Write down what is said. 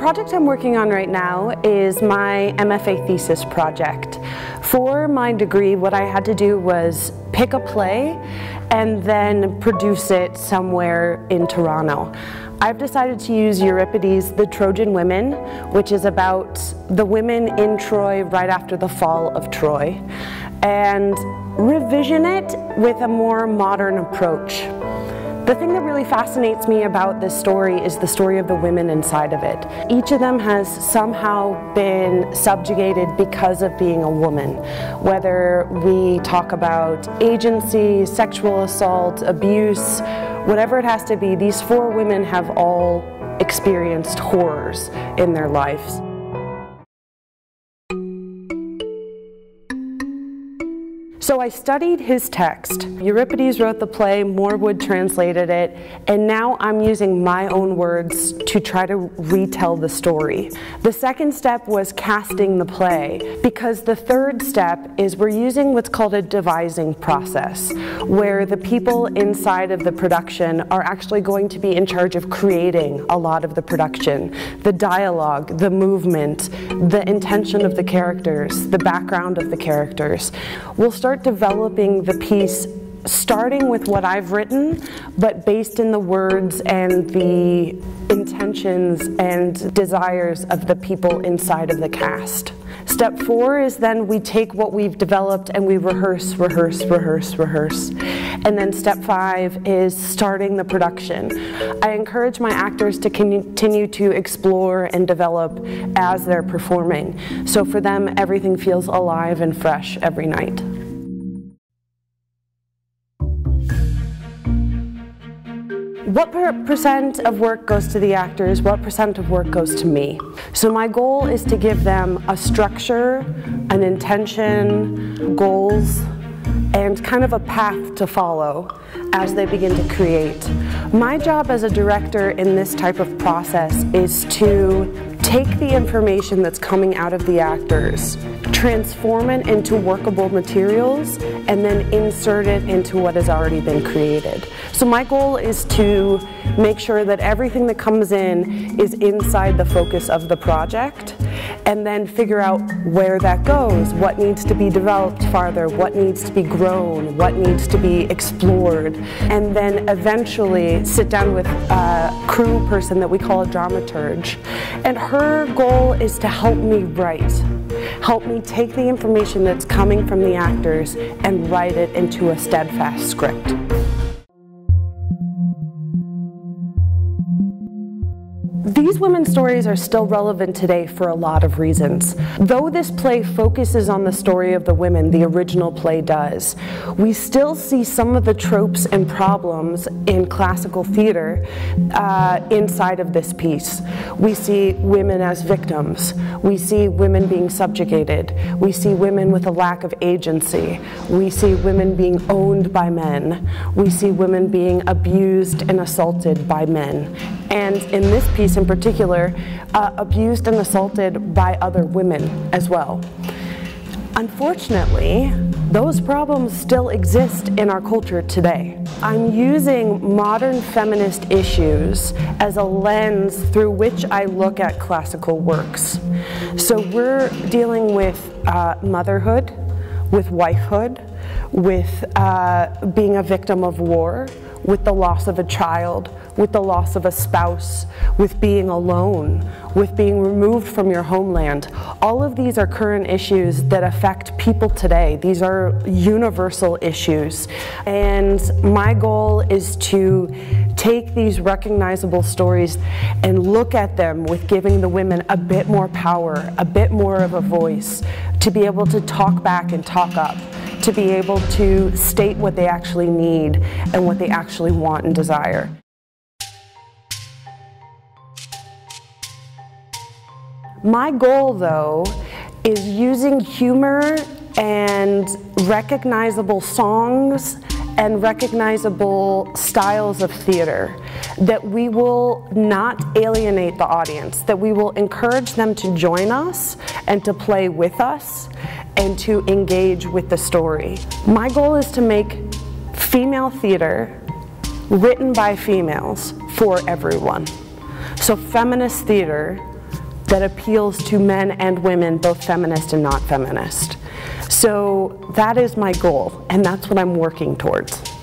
project I'm working on right now is my MFA thesis project. For my degree, what I had to do was pick a play and then produce it somewhere in Toronto. I've decided to use Euripides' The Trojan Women, which is about the women in Troy right after the fall of Troy, and revision it with a more modern approach. The thing that really fascinates me about this story is the story of the women inside of it. Each of them has somehow been subjugated because of being a woman. Whether we talk about agency, sexual assault, abuse, whatever it has to be, these four women have all experienced horrors in their lives. So I studied his text. Euripides wrote the play, Morwood translated it, and now I'm using my own words to try to retell the story. The second step was casting the play, because the third step is we're using what's called a devising process, where the people inside of the production are actually going to be in charge of creating a lot of the production. The dialogue, the movement, the intention of the characters, the background of the characters. We'll start developing the piece starting with what I've written, but based in the words and the intentions and desires of the people inside of the cast. Step 4 is then we take what we've developed and we rehearse. And then step 5 is starting the production. I encourage my actors to continue to explore and develop as they're performing. So for them, everything feels alive and fresh every night. What percent of work goes to the actors? What percent of work goes to me? So my goal is to give them a structure, an intention, goals, and kind of a path to follow as they begin to create. My job as a director in this type of process is to take the information that's coming out of the actors, transform it into workable materials, and then insert it into what has already been created. So my goal is to make sure that everything that comes in is inside the focus of the project, and then figure out where that goes, what needs to be developed farther, what needs to be grown, what needs to be explored, and then eventually sit down with a crew person that we call a dramaturge. And her goal is to help me write, help me take the information that's coming from the actors and write it into a steadfast script. These women's stories are still relevant today for a lot of reasons. Though this play focuses on the story of the women, the original play does, we still see some of the tropes and problems in classical theater inside of this piece. We see women as victims. We see women being subjugated. We see women with a lack of agency. We see women being owned by men. We see women being abused and assaulted by men. And in this piece in particular, abused and assaulted by other women as well. Unfortunately, those problems still exist in our culture today. I'm using modern feminist issues as a lens through which I look at classical works. So we're dealing with motherhood, with wifehood, with being a victim of war, with the loss of a child, with the loss of a spouse, with being alone, with being removed from your homeland. All of these are current issues that affect people today. These are universal issues. And my goal is to take these recognizable stories and look at them with giving the women a bit more power, a bit more of a voice, to be able to talk back and talk up, to be able to state what they actually need and what they actually want and desire. My goal, though, is using humor and recognizable songs and recognizable styles of theater, that we will not alienate the audience, that we will encourage them to join us and to play with us and to engage with the story. My goal is to make female theater written by females for everyone. So feminist theater that appeals to men and women, both feminist and not feminist. So that is my goal, and that's what I'm working towards.